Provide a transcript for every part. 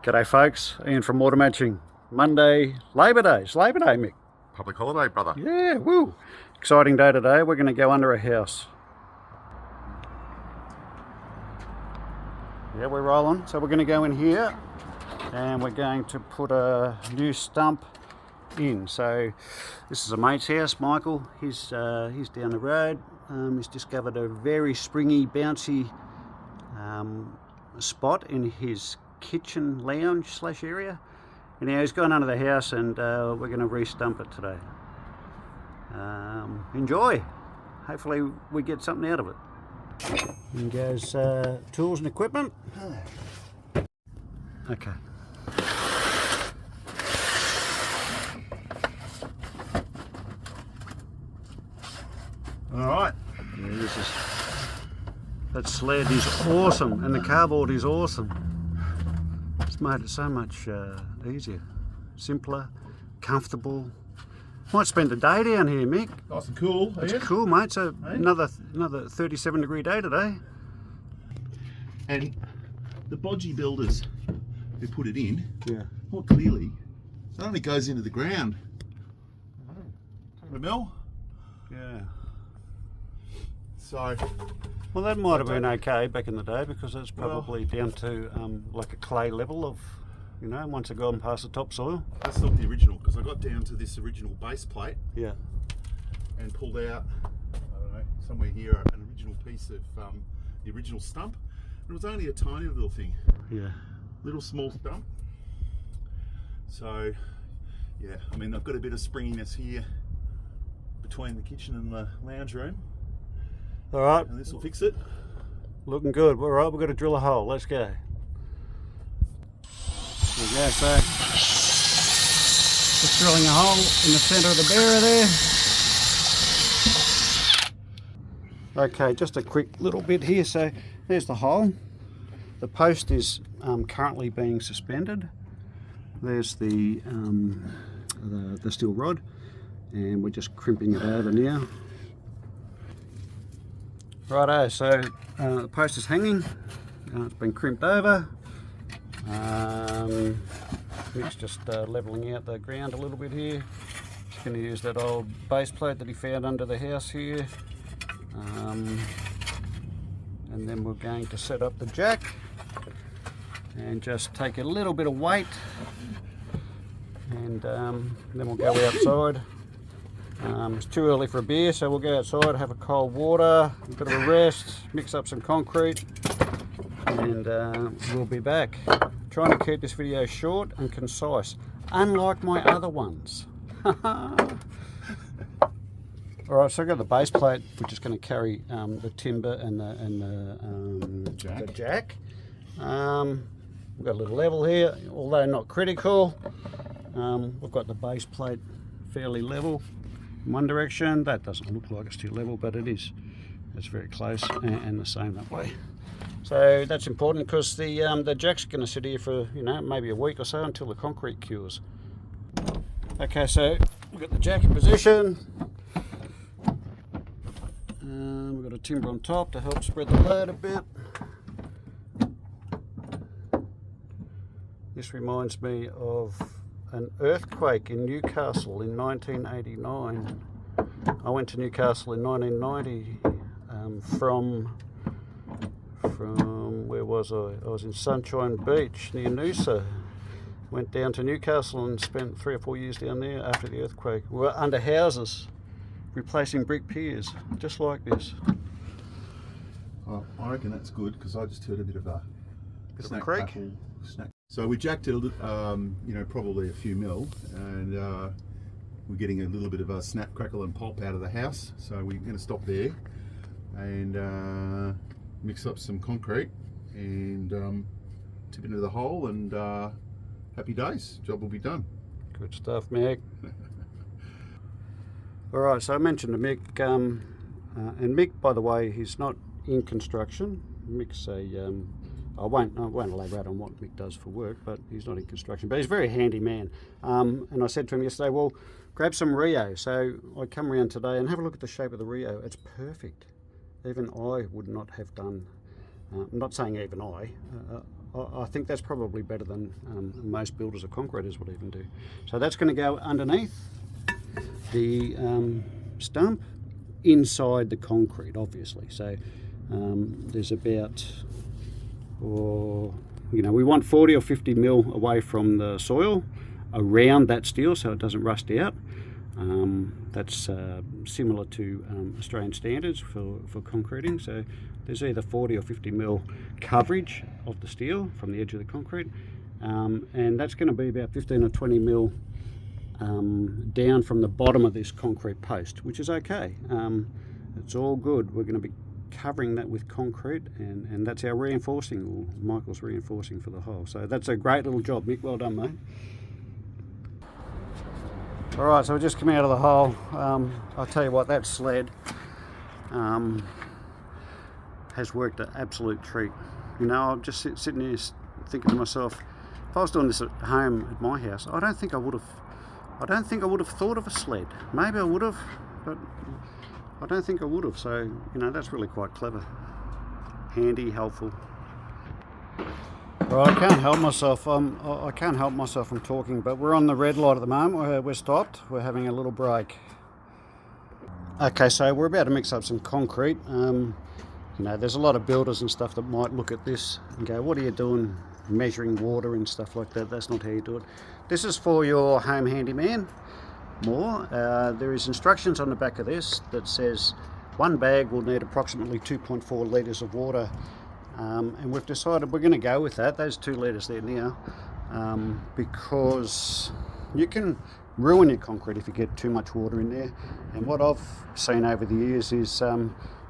G'day folks, Ian from Water Matching. Monday, Labor Day. It's Labor Day, Mick. Public holiday, brother. Yeah, woo. Exciting day today. We're going to go under a house. Yeah, we're rolling. So we're going to go in here and we're going to put a new stump in. So this is a mate's house, Michael. He's down the road. He's discovered a very springy, bouncy spot in his kitchen lounge / area. Anyhow, he's gone under the house and we're going to re-stump it today. Enjoy. Hopefully we get something out of it. In goes tools and equipment. Okay. Alright. Yeah, that sled is awesome and the cardboard is awesome. It's made it so much easier, simpler, comfortable. Might spend a day down here, Mick. Nice and cool. It's cool, mate. So another 37-degree day today. And the bodgy builders who put it in, more clearly, it only goes into the ground. The mill? Yeah. So, well, that might have been okay back in the day because it's probably down to like a clay level of, you know, once it gone past the topsoil. that's not the original, because I got down to this original base plate and pulled out, I don't know, somewhere here, an original piece of the original stump. It was only a tiny little thing. Little small stump. So, yeah, I mean, I've got a bit of springiness here between the kitchen and the lounge room. All right. And this will fix it. Looking good. All right, we've got to drill a hole. Let's go. There we go. So, just drilling a hole in the centre of the bearer there. Okay, just a quick little bit here. So, there's the hole. The post is currently being suspended. There's the steel rod, and we're just crimping it over now. Righto, so the post is hanging. It's been crimped over. Mick's just levelling out the ground a little bit here. Just going to use that old base plate that he found under the house here. And then we're going to set up the jack and just take a little bit of weight, and then we'll go outside. It's too early for a beer, so we'll go outside, have a cold water, a bit of a rest, mix up some concrete, and we'll be back. Trying to keep this video short and concise, unlike my other ones. Alright, so I've got the base plate, which is going to carry the timber and the jack. We've got a little level here, although not critical. We've got the base plate fairly level in one direction. That doesn't look like it's too level, but it is. It's very close, and the same that way. So that's important because the jack's going to sit here for, you know, maybe a week or so until the concrete cures. Okay, so we've got the jack in position. We've got a timber on top to help spread the load a bit. This reminds me of an earthquake in Newcastle in 1989. I went to Newcastle in 1990 from where was I? I was in Sunshine Beach near Noosa. Went down to Newcastle and spent 3 or 4 years down there after the earthquake. We were under houses, replacing brick piers, just like this. Oh, I reckon that's good, because I just heard a bit of a creak. Snack. So we jacked it, you know, probably a few mil, and we're getting a little bit of a snap, crackle and pop out of the house. So we're going to stop there and mix up some concrete and tip into the hole, and happy days. Job will be done. Good stuff, Mick. All right, so I mentioned to Mick, and Mick, by the way, he's not in construction. Mick's a I won't elaborate on what Mick does for work, but he's not in construction. But he's a very handy man. And I said to him yesterday, well, grab some Rio. So I come around today and have a look at the shape of the Rio. It's perfect. Even I would not have done, I'm not saying even I think that's probably better than most builders or concreters would even do. So that's going to go underneath the stump, inside the concrete, obviously. So there's about, we want 40 or 50 mil away from the soil around that steel so it doesn't rust out. That's similar to Australian standards for concreting. So there's either 40 or 50 mil coverage of the steel from the edge of the concrete, and that's going to be about 15 or 20 mil down from the bottom of this concrete post, which is okay. It's all good. We're going to be covering that with concrete, and that's our reinforcing, or Michael's reinforcing for the hole. So that's a great little job, Mick. Well done, mate. All right, so we just come out of the hole. I'll tell you what, that sled has worked an absolute treat. I'm just sitting here thinking to myself, if I was doing this at home at my house, I don't think I would have thought of a sled. Maybe I would have, but I don't think I would have. So that's really quite clever, handy, helpful. Right, I can't help myself. I can't help myself from talking, but we're on the red light at the moment. We're stopped. We're having a little break. Okay, so we're about to mix up some concrete. There's a lot of builders and stuff that might look at this and go, "What are you doing, measuring water and stuff like that? That's not how you do it." This is for your home handyman. There is instructions on the back of this that says one bag will need approximately 2.4 litres of water. And we've decided we're going to go with that, those 2 litres there now, because you can ruin your concrete if you get too much water in there. And what I've seen over the years is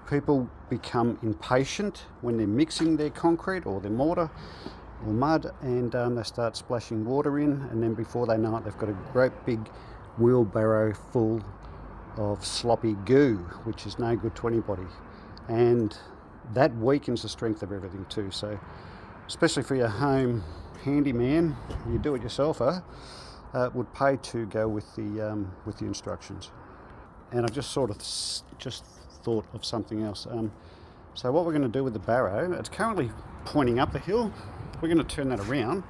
people become impatient when they're mixing their concrete or their mortar or mud, and they start splashing water in, and then before they know it, they've got a great big wheelbarrow full of sloppy goo, which is no good to anybody. And that weakens the strength of everything too. So especially for your home handyman, you do it yourselfer, it would pay to go with the instructions. And I've just thought of something else. So what we're going to do with the barrow, it's currently pointing up the hill. We're going to turn that around,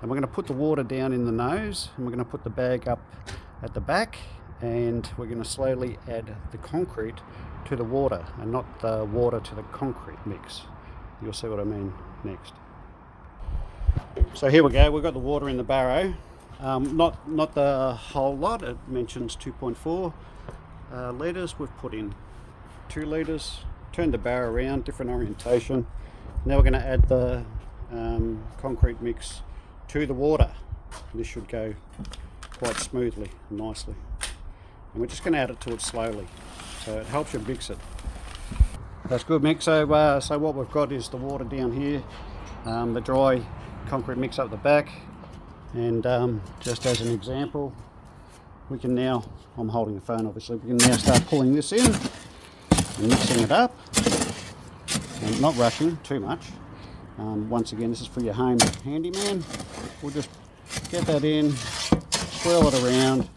and we're going to put the water down in the nose, and we're going to put the bag up at the back, and we're going to slowly add the concrete to the water and not the water to the concrete mix. You'll see what I mean next. So here we go, we've got the water in the barrow. Not the whole lot, it mentions 2.4 litres. We've put in 2 litres, turned the barrow around, different orientation. Now we're going to add the concrete mix to the water. This should go quite smoothly and nicely. And we're just going to add it to it slowly, so it helps you mix it. That's good, Mick. So what we've got is the water down here, the dry concrete mix up the back, and just as an example, we can now, I'm holding the phone obviously, we can now start pulling this in and mixing it up, and not rushing too much. Once again, this is for your home handyman. We'll just get that in, swirl it around,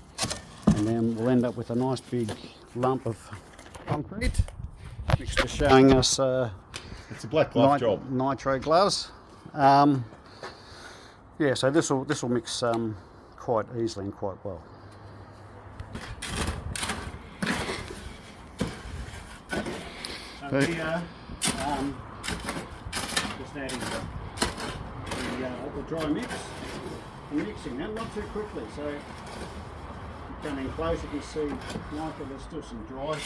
and then we'll end up with a nice big lump of concrete. Mick's just showing us it's a black glove job. Nitro gloves. Yeah, so this will mix quite easily and quite well. So here, just adding the dry mix and mixing them, not too quickly. So if you come in close, you can see, Michael, there's still some dry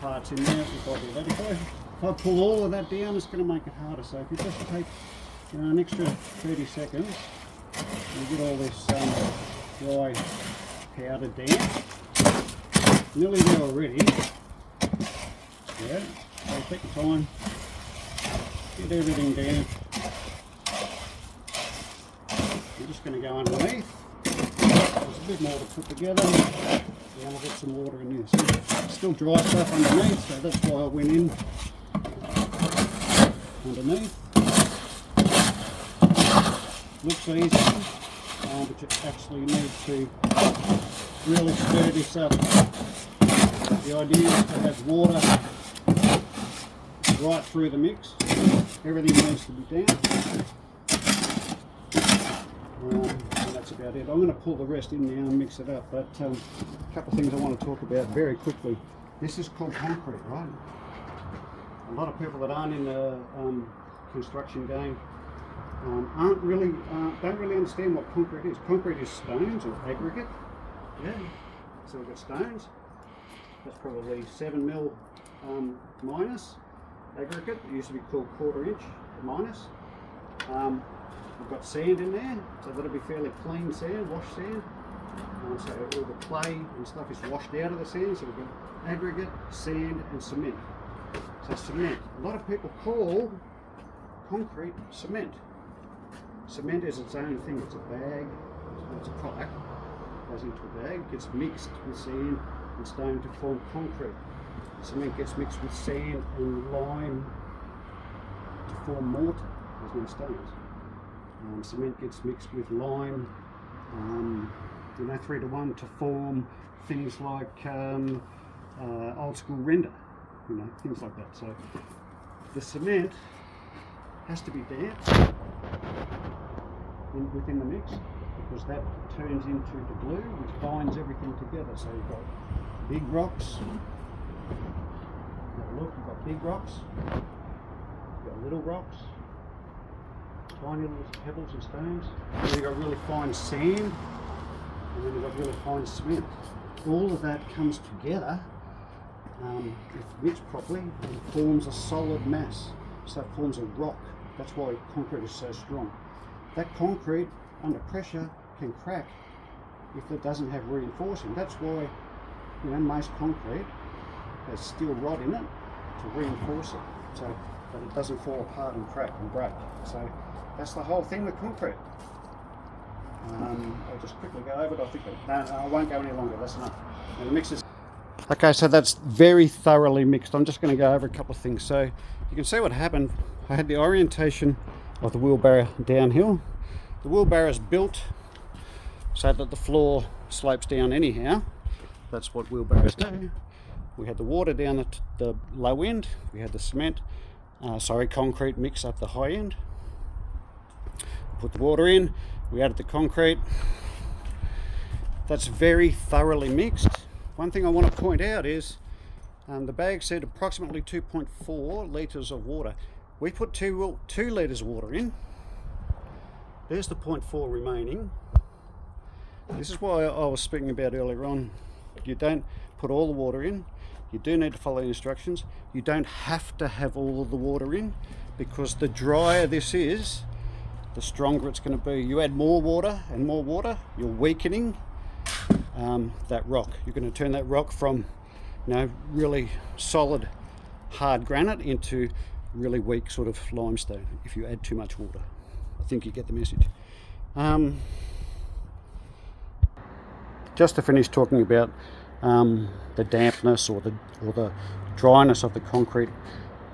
parts in there. If I pull all of that down, it's going to make it harder. So if you just take an extra 30 seconds, you get all this dry powder down. Nearly there already. Yeah, so take your time, get everything down. I'm just going to go underneath. There's a bit more to put together, and I'll get some water in here. So still dry stuff underneath, so that's why I went in underneath. Looks easy, but you actually need to really stir this up. The idea is to have water right through the mix. Everything needs to be down. And that's about it. I'm going to pull the rest in now and mix it up, but a couple of things I want to talk about very quickly. This is called concrete, right? A lot of people that aren't in the construction game don't really understand what concrete is. Concrete is stones or aggregate. Yeah. So we've got stones. That's probably 7 mil minus aggregate. It used to be called 1/4 inch minus. We've got sand in there, so that'll be fairly clean sand, washed sand. So all the clay and stuff is washed out of the sand. So we've got aggregate, sand, and cement. So cement. A lot of people call concrete cement. Cement is its own thing. It's a bag. It's a product. Goes into a bag. Gets mixed with sand and stone to form concrete. Cement gets mixed with sand and lime to form mortar. There's no stones. Cement gets mixed with lime, 3-to-1 to form things like old school render, things like that. So the cement has to be damp within the mix, because that turns into the glue which binds everything together. So you've got big rocks, you've got big rocks, you've got little rocks, tiny little pebbles and stones, and then you've got really fine sand, and then you've got really fine cement. All of that comes together, if mixed properly, and forms a solid mass. So it forms a rock. That's why concrete is so strong. That concrete, under pressure, can crack if it doesn't have reinforcing. That's why, most concrete has steel rod in it to reinforce it, so that it doesn't fall apart and crack and break. So that's the whole thing with concrete. I'll just quickly go over it. I won't go any longer. That's enough. And the mix is okay. So that's very thoroughly mixed. I'm just going to go over a couple of things. So you can see what happened. I had the orientation of the wheelbarrow downhill. The wheelbarrow is built so that the floor slopes down anyhow. That's what wheelbarrows do. We had the water down at the low end. We had the cement, concrete mix up the high end. Put the water in. We added the concrete. That's very thoroughly mixed. One thing I want to point out is the bag said approximately 2.4 litres of water. We put 2 litres of water in. There's the 0.4 remaining. This is why I was speaking about earlier on. You don't put all the water in. You do need to follow the instructions. You don't have to have all of the water in, because the drier this is, the stronger it's going to be. You add more water and more water, you're weakening that rock. You're going to turn that rock from really solid hard granite into really weak sort of limestone if you add too much water. I think you get the message. Just to finish talking about the dampness or the dryness of the concrete,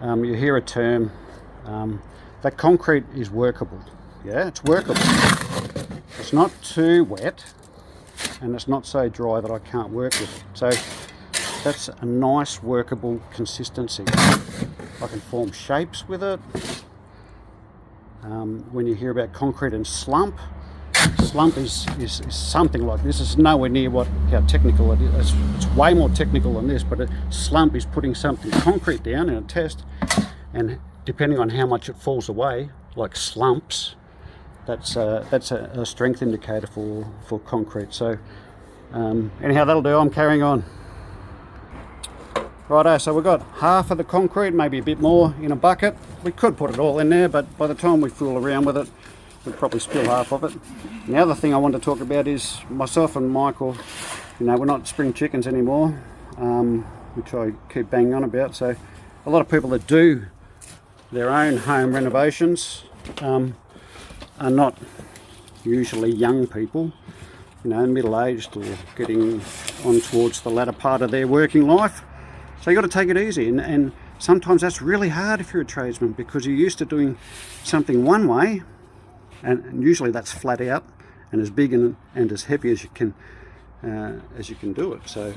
you hear a term that concrete is workable. Yeah, it's workable. It's not too wet, and it's not so dry that I can't work with it. So that's a nice workable consistency. I can form shapes with it. When you hear about concrete and slump is something like this. It's nowhere near how technical it is. It's way more technical than this, but a slump is putting something concrete down in a test, and depending on how much it falls away, like slumps, that's a strength indicator for concrete. So anyhow, that'll do. I'm carrying on. Righto, so we've got half of the concrete, maybe a bit more, in a bucket. We could put it all in there, but by the time we fool around with it, we'll probably spill half of it. And the other thing I want to talk about is myself and Michael, we're not spring chickens anymore, which I keep banging on about. So a lot of people that do their own home renovations are not usually young people, middle-aged or getting on towards the latter part of their working life. So you've got to take it easy, and sometimes that's really hard if you're a tradesman, because you're used to doing something one way, and usually that's flat out and as big and as heavy as you can do it. So,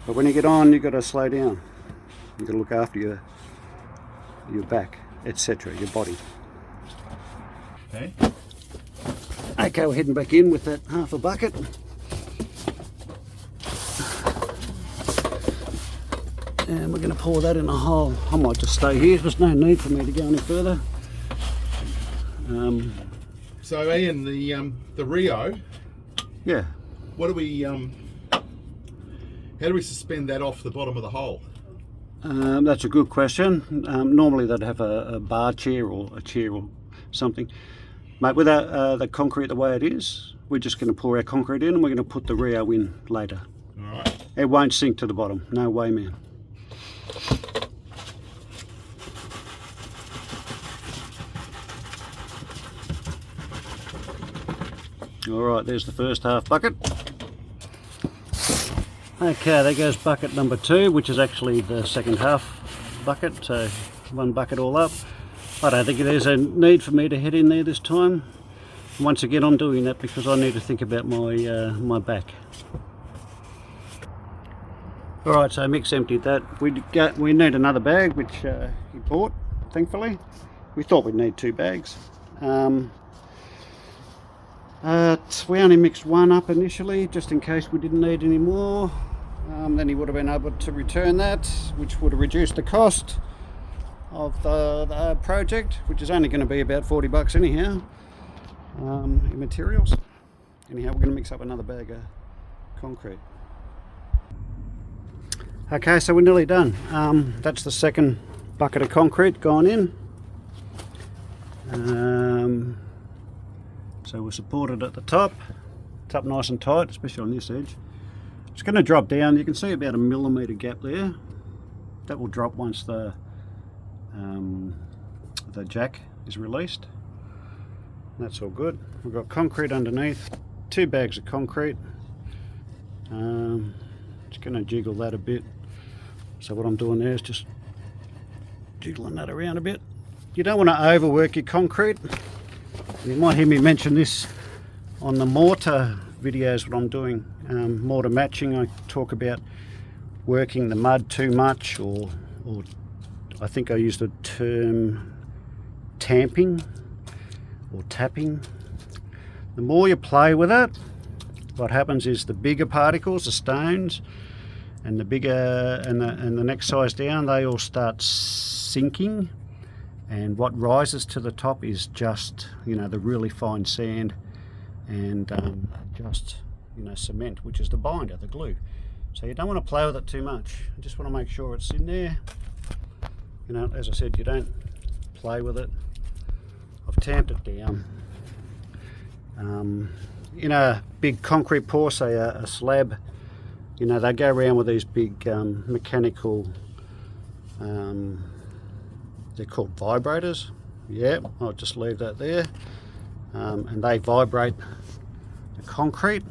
but when you get on, you've got to slow down. You've got to look after your back, etc., your body. Okay. Okay, we're heading back in with that half a bucket. And we're going to pour that in a hole. I might just stay here, there's no need for me to go any further. So Ian, the Rio, yeah. what do we, how do we suspend that off the bottom of the hole? That's a good question. Normally they'd have a bar chair or a chair or something. Mate, without the concrete the way it is, we're just going to pour our concrete in and we're going to put the Rio in later. Alright. It won't sink to the bottom, no way, man. Alright, there's the first half bucket. Okay, there goes bucket number 2, which is actually the second half bucket, so one bucket all up. I don't think there's a need for me to head in there this time. Once again, I'm doing that because I need to think about my my back. Alright, so Mick's emptied that. We need another bag, which he bought, thankfully. We thought we'd need 2 bags. We only mixed one up initially, just in case we didn't need any more. Then he would have been able to return that, which would have reduced the cost of the project, which is only going to be about 40 bucks anyhow, in materials. Anyhow, we're going to mix up another bag of concrete. Okay, so we're nearly done. That's the second bucket of concrete gone in. So we're supported at the top. It's up nice and tight, especially on this edge. It's going to drop down. You can see about a millimetre gap there. That will drop once the jack is released. That's all good. We've got concrete underneath, 2 bags of concrete. Just going to jiggle that a bit. So what I'm doing there is just jiggling that around a bit. You don't want to overwork your concrete. You might hear me mention this on the mortar videos when I'm doing mortar matching. I talk about working the mud too much, or I think I used the term tamping or tapping. The more you play with it, what happens is the bigger particles, the stones, and the bigger and the next size down, they all start sinking. And what rises to the top is just, you know, the really fine sand and just, you know, cement, which is the binder, the glue. So you don't want to play with it too much. You just want to make sure it's in there. You know, as I said, you don't play with it. I've tamped it down. In a big concrete pour, say a slab, you know, they go around with these big mechanical, they're called vibrators. Yeah, I'll just leave that there. And they vibrate the concrete,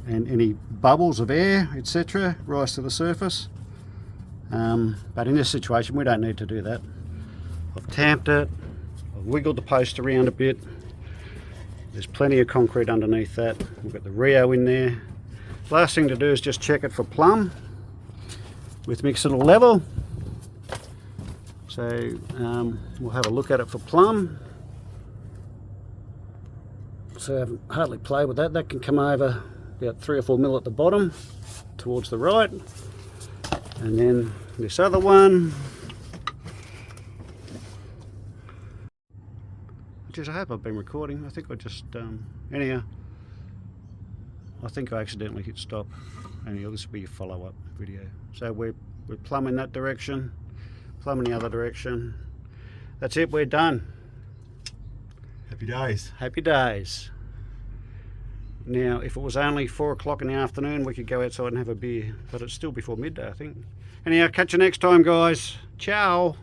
and any bubbles of air, etc., rise to the surface. But in this situation, we don't need to do that. I've tamped it, I've wiggled the post around a bit. There's plenty of concrete underneath that. We've got the Rio in there. Last thing to do is just check it for plumb with Mick's little level. So we'll have a look at it for plumb. So I haven't hardly played with that. That can come over about 3 or 4 mil at the bottom towards the right. And then this other one, which I hope I've been recording. I think I just, anyhow, I think I accidentally hit stop. Anyhow, this will be a follow-up video. So we're plumbing that direction, plumbing the other direction. That's it, we're done. Happy days. Happy days. Now, if it was only 4 o'clock in the afternoon, we could go outside and have a beer, but it's still before midday, I think. Anyhow, catch you next time, guys. Ciao.